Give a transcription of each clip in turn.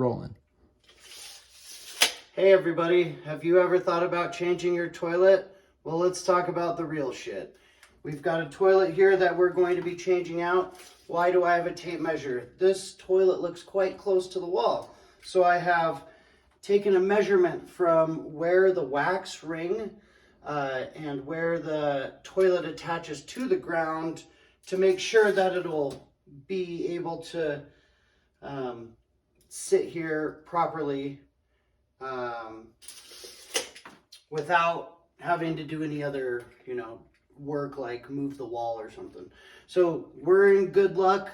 Rolling. Hey everybody, have you ever thought about changing your toilet? Well, let's talk about the real shit. We've got a toilet here that we're going to be changing out. Why do I have a tape measure? This toilet looks quite close to the wall. So I have taken a measurement from where the wax ring and where the toilet attaches to the ground to make sure that it'll be able to sit here properly without having to do any other, work like move the wall or something. So we're in good luck.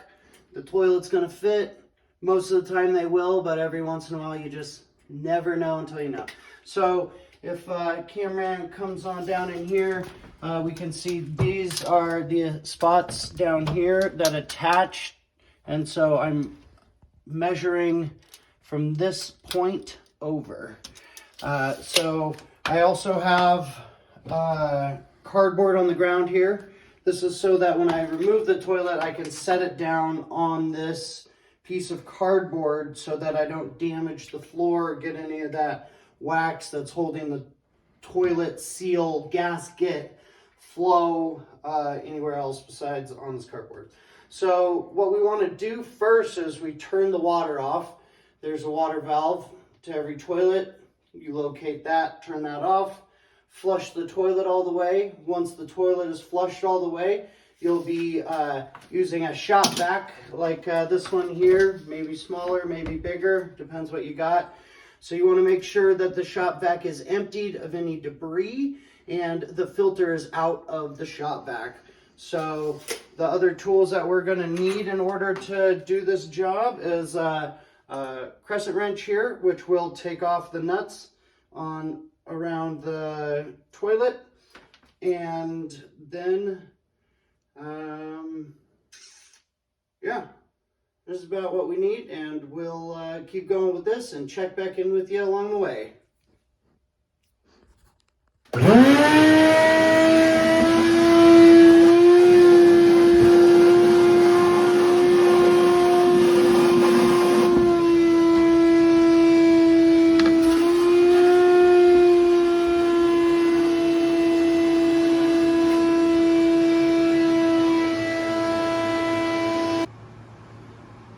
The toilet's gonna fit. Most of the time they will, but every once in a while you just never know until you know. So if cameraman comes on down in here, we can see these are the spots down here that attach. And so I'm measuring from this point over. So I also have cardboard on the ground here. This is so that when I remove the toilet, I can set it down on this piece of cardboard so that I don't damage the floor or get any of that wax that's holding the toilet seal gasket flow anywhere else besides on this cardboard. So what we want to do first is we turn the water off. There's a water valve to every toilet. You locate that, turn that off, flush the toilet all the way. Once the toilet is flushed all the way, you'll be using a shop vac like this one here, maybe smaller, maybe bigger, depends what you got. So you want to make sure that the shop vac is emptied of any debris and the filter is out of the shop vac. So the other tools that we're going to need in order to do this job is a crescent wrench here, which will take off the nuts on around the toilet, and then yeah, this is about what we need, and we'll keep going with this and check back in with you along the way.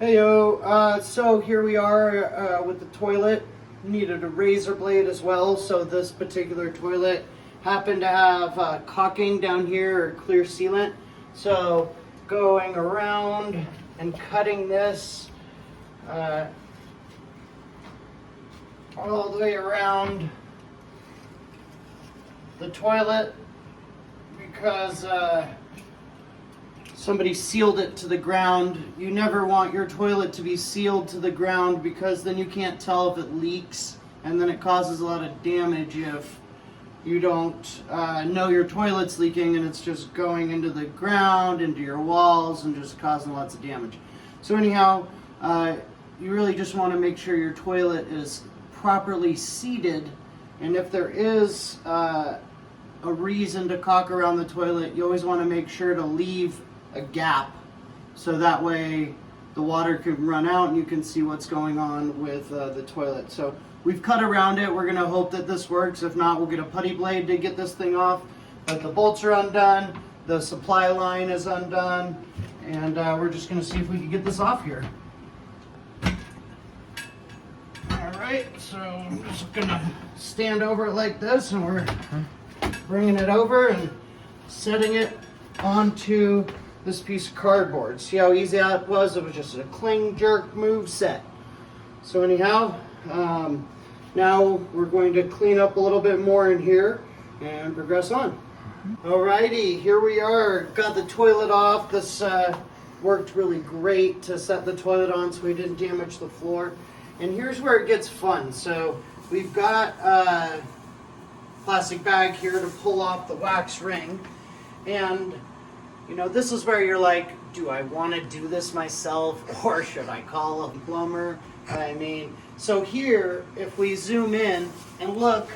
Heyo, so here we are with the toilet. Needed a razor blade as well, so this particular toilet happened to have caulking down here, or clear sealant. So going around and cutting this all the way around the toilet because somebody sealed it to the ground. You never want your toilet to be sealed to the ground because then you can't tell if it leaks, and then it causes a lot of damage if you don't know your toilet's leaking and it's just going into the ground, into your walls, and just causing lots of damage. So anyhow, you really just want to make sure your toilet is properly seated, and if there is a reason to caulk around the toilet, you always want to make sure to leave a gap so that way the water can run out and you can see what's going on with the toilet. So we've cut around it. We're going to hope that this works. If not, we'll get a putty blade to get this thing off. But the bolts are undone, the supply line is undone, and we're just going to see if we can get this off here. Alright, so I'm just going to stand over it like this, and we're bringing it over and setting it onto this piece of cardboard. See how easy that was? It was just a cling, jerk, move, set. So anyhow, now we're going to clean up a little bit more in here and progress on. Alrighty, here we are. Got the toilet off. This worked really great to set the toilet on so we didn't damage the floor. And here's where it gets fun. So we've got a plastic bag here to pull off the wax ring. And this is where you're like, do I want to do this myself or should I call a plumber? So here, if we zoom in and look,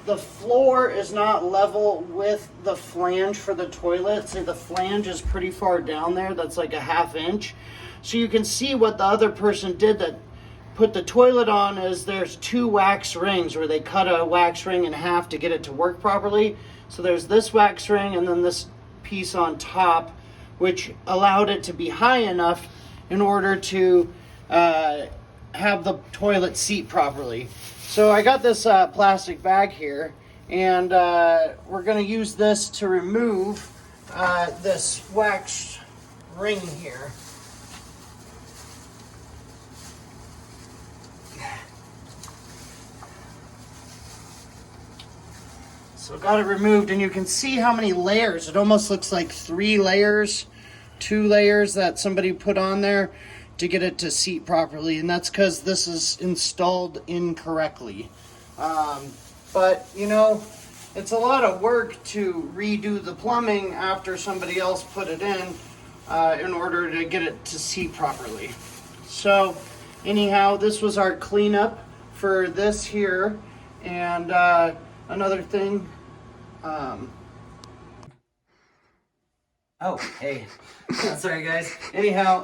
the floor is not level with the flange for the toilet. See, the flange is pretty far down there. That's like a 1/2 inch. So you can see what the other person did, that put the toilet on is there's 2 wax rings where they cut a wax ring in half to get it to work properly. So there's this wax ring and then this piece on top, which allowed it to be high enough in order to have the toilet seat properly. So I got this plastic bag here, and we're going to use this to remove this wax ring here. So got it removed, and you can see how many layers. It almost looks like 3 layers, 2 layers that somebody put on there to get it to seat properly, and that's because this is installed incorrectly. But you know, it's a lot of work to redo the plumbing after somebody else put it in order to get it to seat properly. So anyhow, this was our cleanup for this here. And another thing, oh, hey, sorry guys. Anyhow,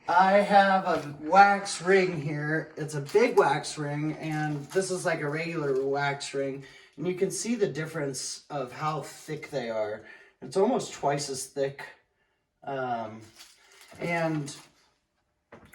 I have a wax ring here. It's a big wax ring, and this is like a regular wax ring. And you can see the difference of how thick they are. It's almost twice as thick. And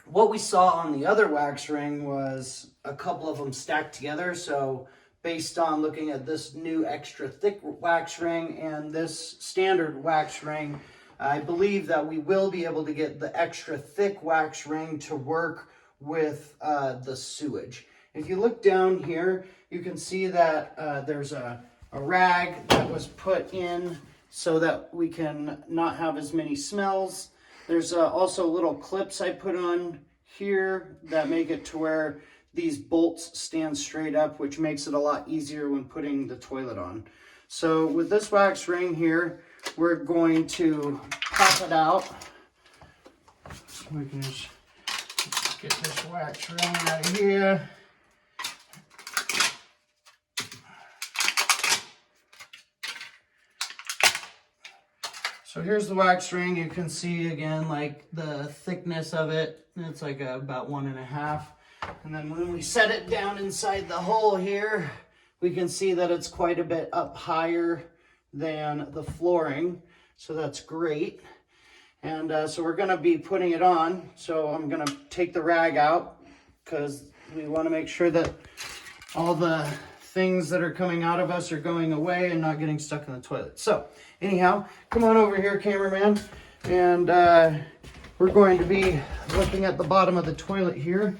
what we saw on the other wax ring was a couple of them stacked together. So based on looking at this new extra thick wax ring and this standard wax ring, I believe that we will be able to get the extra thick wax ring to work with the sewage. If you look down here, you can see that there's a rag that was put in so that we can not have as many smells. There's also little clips I put on here that make it to where these bolts stand straight up, which makes it a lot easier when putting the toilet on. So with this wax ring here, we're going to pop it out. We can just get this wax ring right here. So here's the wax ring. You can see again, like the thickness of it. It's like about 1.5. And then when we set it down inside the hole here, we can see that it's quite a bit up higher than the flooring. So that's great. And so we're gonna be putting it on. So I'm gonna take the rag out because we wanna make sure that all the things that are coming out of us are going away and not getting stuck in the toilet. So anyhow, come on over here, cameraman. And we're going to be looking at the bottom of the toilet here.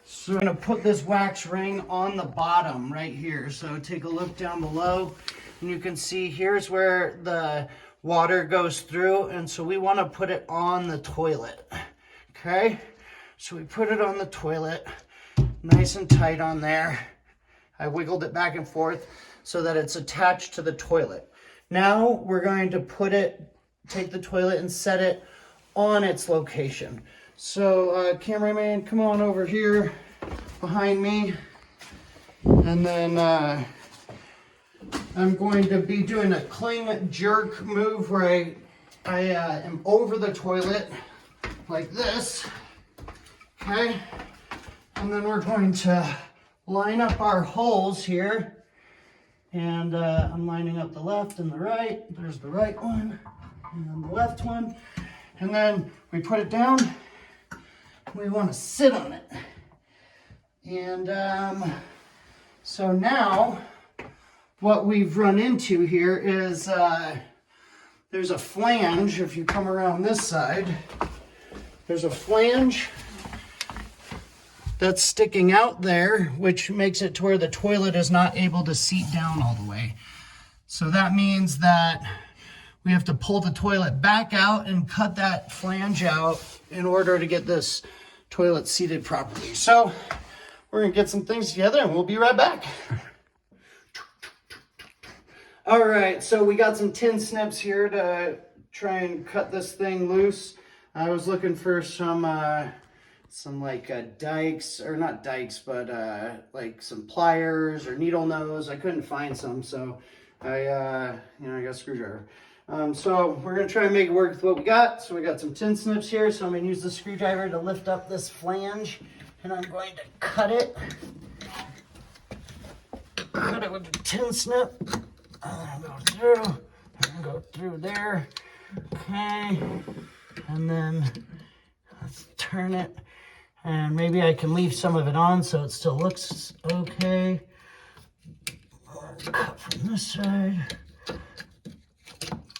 So we're going to put this wax ring on the bottom right here. So take a look down below, and you can see here's where the water goes through. And so we want to put it on the toilet. Okay, so we put it on the toilet, nice and tight on there. I wiggled it back and forth so that it's attached to the toilet. Now we're going to take the toilet and set it on its location. So cameraman, come on over here behind me. And then I'm going to be doing a cling jerk move where I am over the toilet like this. Okay. And then we're going to line up our holes here. And I'm lining up the left and the right. There's the right one and the left one. And then we put it down. We want to sit on it. And so now what we've run into here is there's a flange. If you come around this side, there's a flange that's sticking out there, which makes it to where the toilet is not able to seat down all the way. So that means that we have to pull the toilet back out and cut that flange out in order to get this toilet seated properly. So we're gonna get some things together and we'll be right back. All right, so we got some tin snips here to try and cut this thing loose. I was looking for some like dikes, or not dikes, but like some pliers or needle nose. I couldn't find some, so I got a screwdriver. So we're gonna try and make it work with what we got. So we got some tin snips here, so I'm gonna use the screwdriver to lift up this flange and I'm going to cut it. Cut it with a tin snip. Go through there. Okay. And then let's turn it. And maybe I can leave some of it on so it still looks okay. Cut from this side.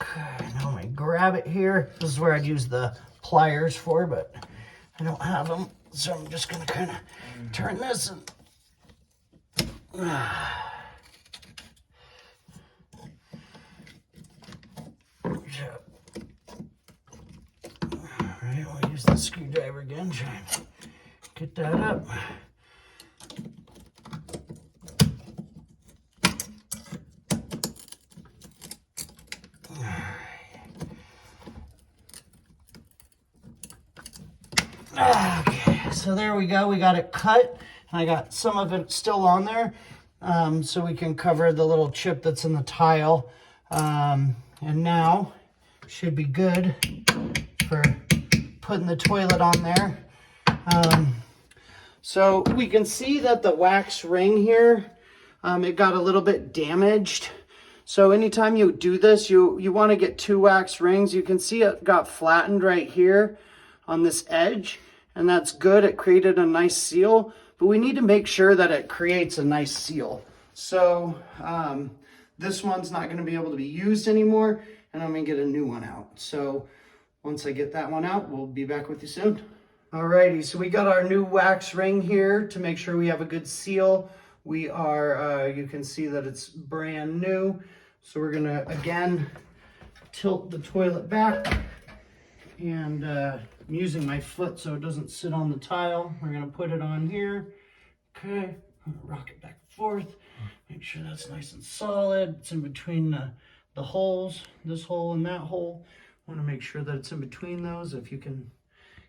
Okay, now I grab it here. This is where I'd use the pliers for, but I don't have them. So I'm just gonna kind of turn this and Alright, we'll use the screwdriver again, try and get that up. Okay, so there we go. We got it cut. I got some of it still on there, so we can cover the little chip that's in the tile. And now should be good for putting the toilet on there. So we can see that the wax ring here, it got a little bit damaged. So anytime you do this, you want to get 2 wax rings. You can see it got flattened right here on this edge, and that's good. It created a nice seal, but we need to make sure that it creates a nice seal. So this one's not going to be able to be used anymore, and I'm going to get a new one out. So once I get that one out, we'll be back with you soon. Alrighty, so we got our new wax ring here to make sure we have a good seal. We are, you can see that it's brand new. So we're gonna, again, tilt the toilet back, and I'm using my foot so it doesn't sit on the tile. We're gonna put it on here. Okay, I'm gonna rock it back and forth. Make sure that's nice and solid. It's in between the holes, this hole and that hole. Want to make sure that it's in between those. If you can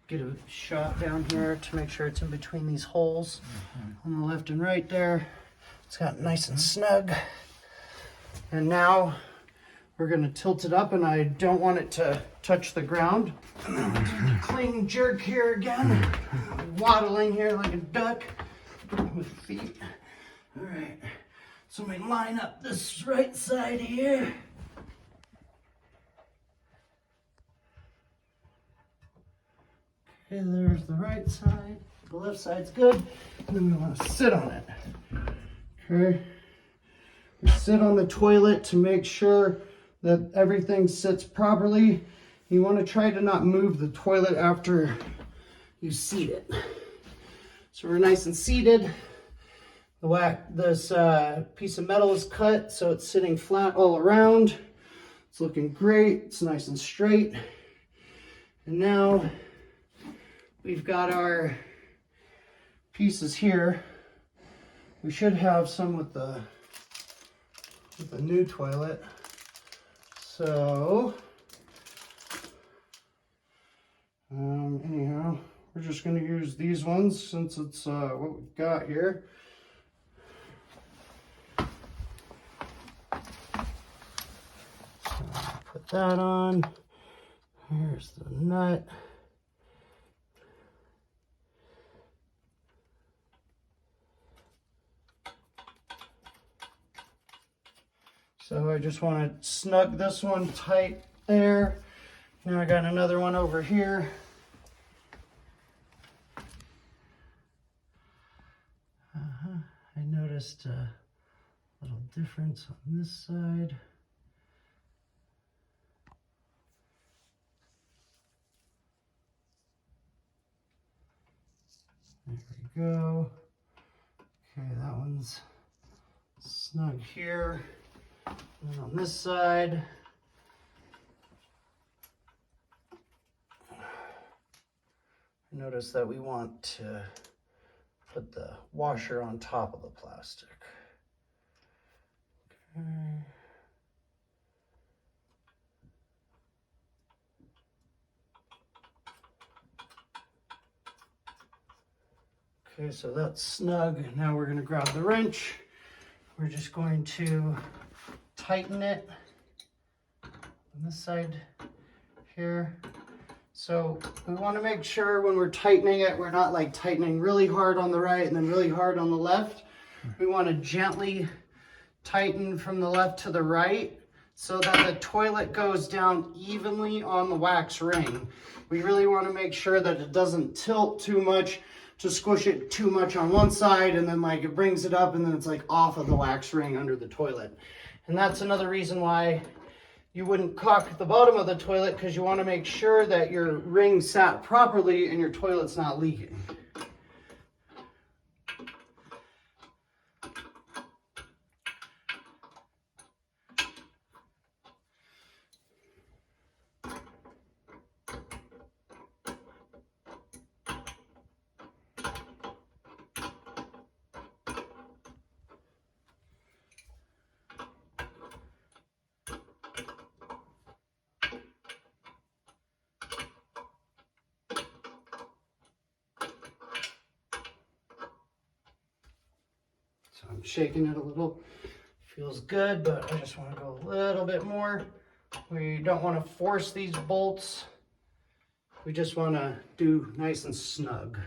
get a shot down here to make sure it's in between these holes on the left and right there. It's got nice and snug. And now we're going to tilt it up, and I don't want it to touch the ground. And then we'll do the clean jerk here again. Waddling here like a duck with feet. All right, so we line up this right side here. Okay, there's the right side. The left side's good. And then we want to sit on it. Okay. We sit on the toilet to make sure that everything sits properly. You want to try to not move the toilet after you seat it. So we're nice and seated. This piece of metal is cut, so it's sitting flat all around. It's looking great. It's nice and straight. And now we've got our pieces here. We should have some with the new toilet. So, anyhow, we're just going to use these ones since it's what we've got here. So put that on. Here's the nut. So I just want to snug this one tight there. Now I got another one over here. I noticed a little difference on this side. There we go. Okay, that one's snug here. And on this side, notice that we want to put the washer on top of the plastic. Okay. Okay, so that's snug. Now we're going to grab the wrench. We're just going to tighten it on this side here. So we want to make sure when we're tightening it, we're not like tightening really hard on the right and then really hard on the left. We want to gently tighten from the left to the right so that the toilet goes down evenly on the wax ring. We really want to make sure that it doesn't tilt too much to squish it too much on one side and then like it brings it up and then it's like off of the wax ring under the toilet. And that's another reason why you wouldn't caulk the bottom of the toilet, because you want to make sure that your ring sat properly and your toilet's not leaking. So I'm shaking it a little. Feels good, but I just want to go a little bit more. We don't want to force these bolts. We just want to do nice and snug.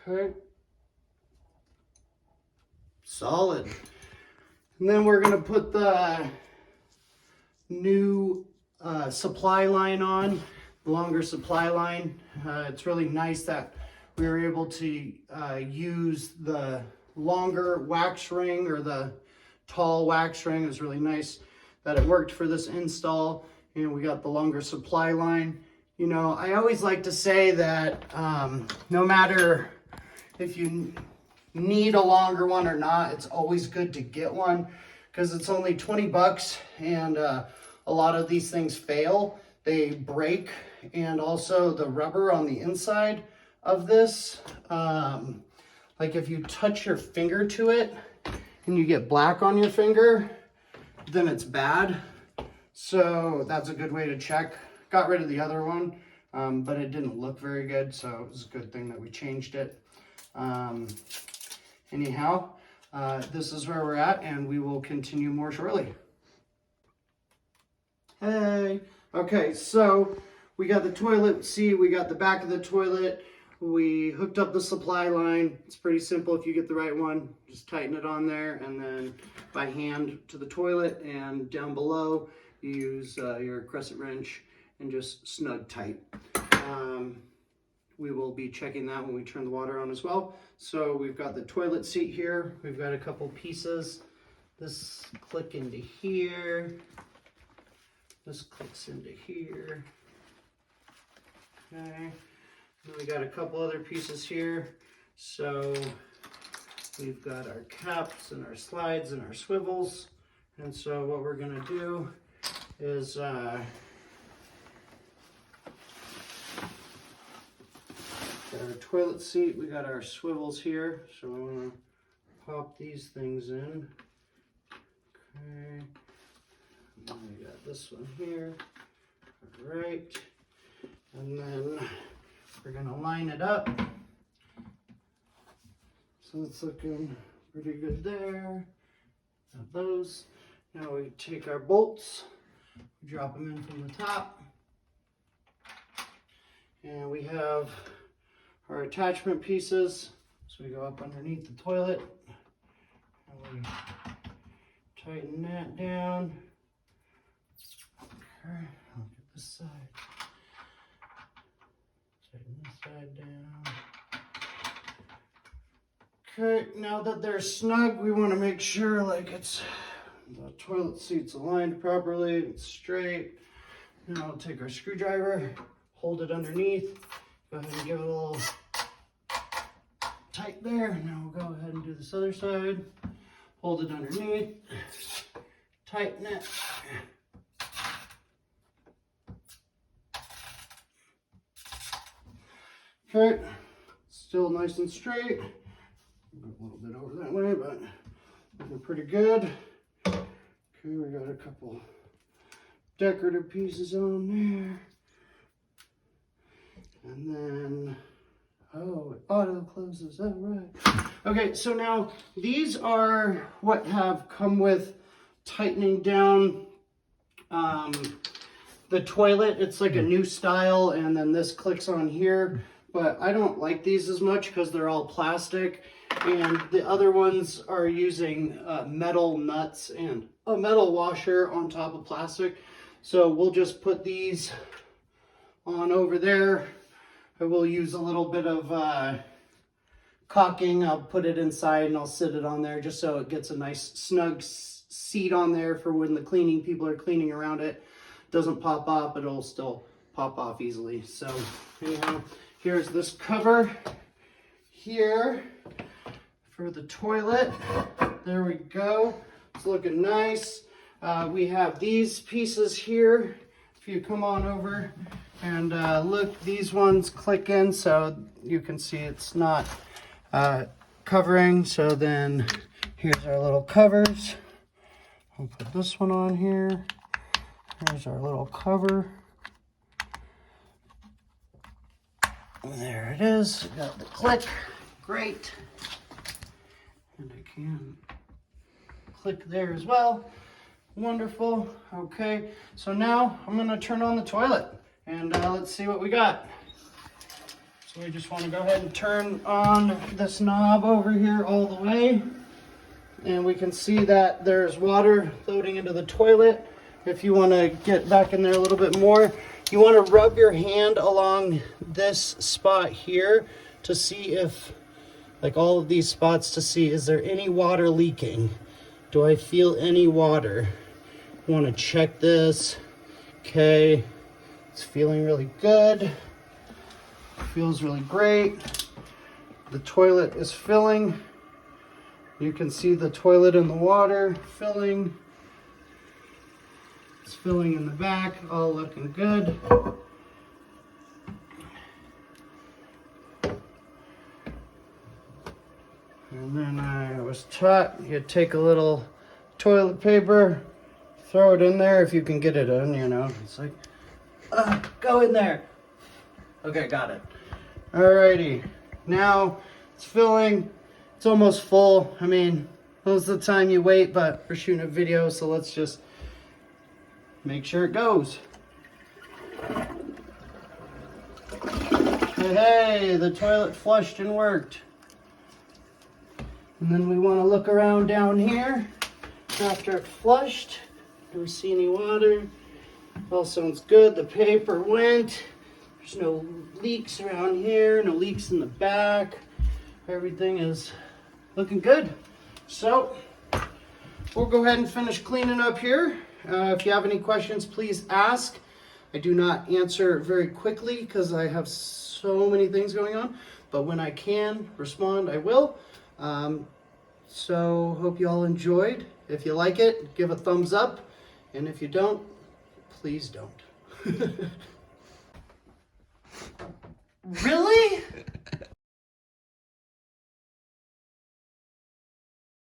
Okay. Solid. And then we're going to put the new supply line on, the longer supply line. It's really nice that we were able to use the longer wax ring, or the tall wax ring. It's really nice that it worked for this install, and we got the longer supply line. You know, I always like to say that no matter if you need a longer one or not, it's always good to get one, because it's only 20 bucks, and a lot of these things fail. They break, and also the rubber on the inside of this, like if you touch your finger to it and you get black on your finger, then it's bad. So that's a good way to check. Got rid of the other one, but it didn't look very good, so it was a good thing that we changed it. Anyhow, this is where we're at, and we will continue more shortly. Hey. Okay, so we got the toilet seat, we got the back of the toilet, we hooked up the supply line. It's pretty simple. If you get the right one, just tighten it on there, and then by hand to the toilet, and down below you use your crescent wrench and just snug tight. We will be checking that when we turn the water on as well. So we've got the toilet seat here. We've got a couple pieces. This click into here. This clicks into here. Okay. And we got a couple other pieces here. So we've got our caps and our slides and our swivels. And so what we're gonna do is got our toilet seat, we got our swivels here, so I want to pop these things in. Okay, and then we got this one here. All right, and then we're going to line it up. So it's looking pretty good there. Got those. Now we take our bolts, we drop them in from the top, and we have our attachment pieces. So we go up underneath the toilet and we tighten that down. Okay, I'll get this side. Tighten this side down. Okay, now that they're snug, we want to make sure like the toilet seat's aligned properly, it's straight. Now we'll take our screwdriver, hold it underneath. Go ahead and give it a little tight there. Now we'll go ahead and do this other side. Hold it underneath, tighten it. Okay, still nice and straight. A little bit over that way, but looking pretty good. Okay, we got a couple decorative pieces on there. And then, oh, auto closes. All right. Okay, so now these are what have come with tightening down the toilet. It's like a new style, and then this clicks on here. But I don't like these as much because they're all plastic, and the other ones are using metal nuts and a metal washer on top of plastic. So we'll just put these on over there. I will use a little bit of caulking. I'll put it inside and I'll sit it on there just so it gets a nice snug seat on there for when the cleaning people are cleaning around it. Doesn't pop off, but it'll still pop off easily. So anyhow, here's this cover here for the toilet. There we go. It's looking nice. We have these pieces here. If you come on over and look, these ones click in so you can see it's not covering. So then here's our little covers. I'll put this one on here. Here's our little cover. There it is. Got the click. Great. And I can click there as well. Wonderful. Okay, so now I'm going to turn on the toilet and let's see what we got. So we just want to go ahead and turn on this knob over here all the way. And we can see that there's water floating into the toilet. If you want to get back in there a little bit more, you want to rub your hand along this spot here to see if, like all of these spots, to see is there any water leaking. Do I feel any water? I want to check this. Okay, it's feeling really good. Feels really great. The toilet is filling. You can see the toilet and the water filling. It's filling in the back, all looking good. And then I was taught you take a little toilet paper, throw it in there if you can get it in, you know. It's like, go in there. Okay, got it. Alrighty, now it's filling. It's almost full. I mean, most of the time you wait, but we're shooting a video, so let's just make sure it goes. Hey, the toilet flushed and worked. And then we want to look around down here after it flushed. Do we see any water? All sounds good. The paper went. There's no leaks around here, no leaks in the back. Everything is looking good. So we'll go ahead and finish cleaning up here. If you have any questions, please ask. I do not answer very quickly because I have so many things going on, but when I can respond, I will. So hope you all enjoyed. If you like it, give a thumbs up, and if you don't, please don't. Really?